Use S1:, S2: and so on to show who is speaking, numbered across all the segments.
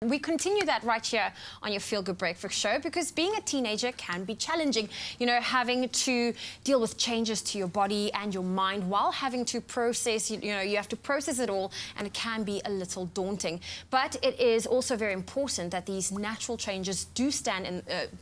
S1: We continue that right here on your Feel Good Breakfast show because being a teenager can be challenging. You know, having to deal with changes to your body and your mind while having to process, you have to process it all, and it can be a little daunting. But it is also very important that these natural changes do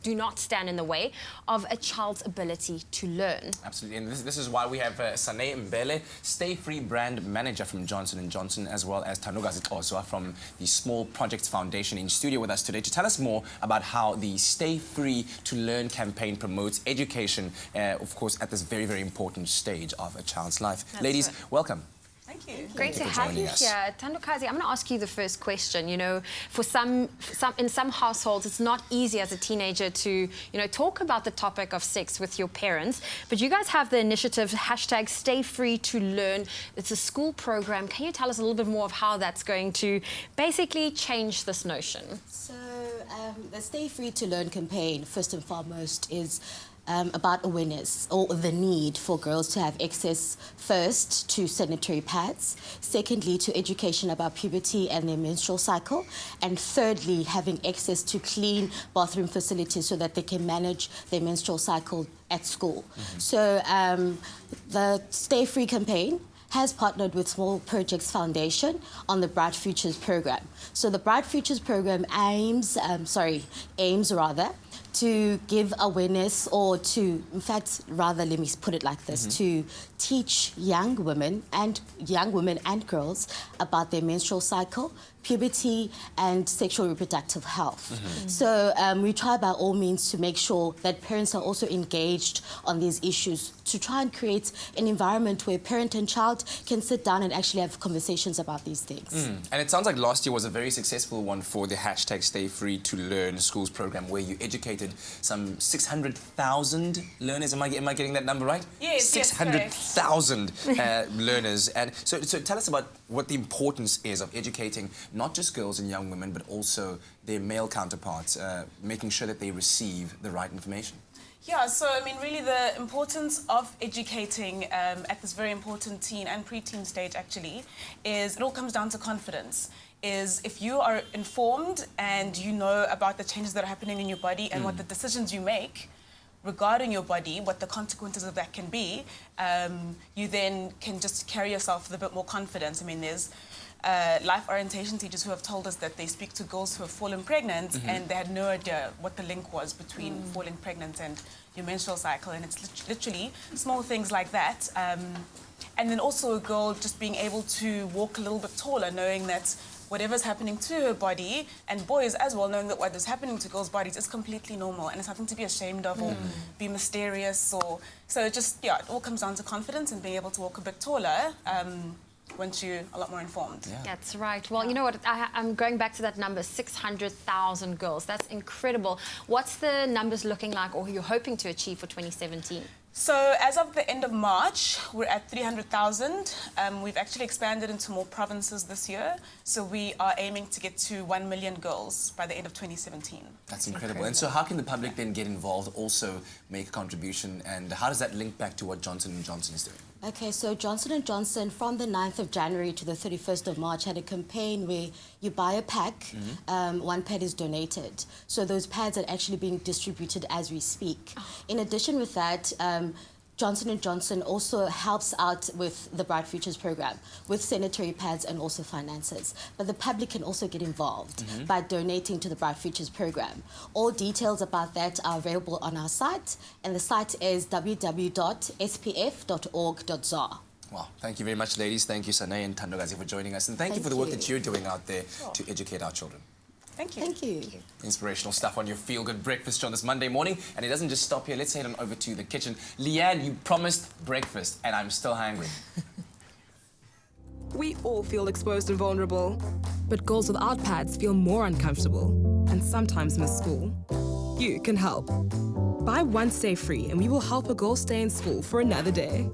S1: not stand in the way of a child's ability to learn.
S2: Absolutely, and this is why we have Sane Mbele, Stay Free brand manager from Johnson & Johnson, as well as Tanugazi Xoswa from the Small Projects Foundation in studio with us today to tell us more about how the Stay Free to Learn campaign promotes education, of course, at this very, very important stage of a child's life.
S1: That's
S2: Ladies,
S1: right.
S2: welcome.
S1: Thank you. Great to have you here. Tandukazi, I'm going to ask you the first question. You know, in some households, it's not easy as a teenager to, talk about the topic of sex with your parents. But you guys have the initiative, #StayFreeToLearn. It's a school program. Can you tell us a little bit more of how that's going to basically change this notion?
S3: So, the Stay Free to Learn campaign, first and foremost, is about awareness or the need for girls to have access first to sanitary pads, secondly to education about puberty and their menstrual cycle, and thirdly having access to clean bathroom facilities so that they can manage their menstrual cycle at school. Mm-hmm. So the Stay Free campaign has partnered with Small Projects Foundation on the Bright Futures program. So the Bright Futures program aims to give awareness, or to, in fact, rather, let me put it like this, to teach young women and girls about their menstrual cycle, puberty, and sexual reproductive health. So we try by all means to make sure that parents are also engaged on these issues, to try and create an environment where parent and child can sit down and actually have conversations about these things.
S2: And it sounds like last year was a very successful one for the #StayFreeToLearn schools program, where you educated some 600,000 learners. Am I getting that number right?
S4: Yes,
S2: 600,000 learners. And so tell us about what the importance is of educating not just girls and young women, but also their male counterparts, making sure that they receive the right information.
S4: Yeah, so I mean, really the importance of educating at this very important teen and preteen stage actually is it all comes down to confidence. Is if you are informed and you know about the changes that are happening in your body and what the decisions you make regarding your body, what the consequences of that can be, you then can just carry yourself with a bit more confidence. I mean, there's life orientation teachers who have told us that they speak to girls who have fallen pregnant and they had no idea what the link was between falling pregnant and your menstrual cycle, and it's literally small things like that. And then also a girl just being able to walk a little bit taller, knowing that whatever's happening to her body, and boys as well, knowing that what is happening to girls' bodies is completely normal and it's nothing to be ashamed of or be mysterious. Or so it all comes down to confidence and being able to walk a bit taller once you're a lot more informed.
S2: Yeah.
S1: That's right. Well, you know what? I'm going back to that number, 600,000 girls. That's incredible. What's the numbers looking like, or you're hoping to achieve for 2017?
S4: So as of the end of March, we're at 300,000. We've actually expanded into more provinces this year. So we are aiming to get to 1 million girls by the end of 2017.
S2: That's incredible. And so how can the public then get involved, also make a contribution, and how does that link back to what Johnson & Johnson is doing?
S3: Okay, so Johnson & Johnson, from the 9th of January to the 31st of March, had a campaign where you buy a pack, one pad is donated. So those pads are actually being distributed as we speak. In addition with that, Johnson & Johnson also helps out with the Bright Futures program with sanitary pads and also finances. But the public can also get involved by donating to the Bright Futures program. All details about that are available on our site, and the site is www.spf.org.za.
S2: Well, thank you very much, ladies. Thank you, Sane and Tandugazi, for joining us. And thank you for the work that you're doing out there to educate our children.
S4: Thank you.
S3: Thank you.
S2: Inspirational stuff on your Feel Good Breakfast show this Monday morning. And it doesn't just stop here. Let's head on over to the kitchen. Leanne, you promised breakfast, and I'm still hungry.
S5: We all feel exposed and vulnerable. But girls without pads feel more uncomfortable and sometimes miss school. You can help. Buy one Stay Free and we will help a girl stay in school for another day.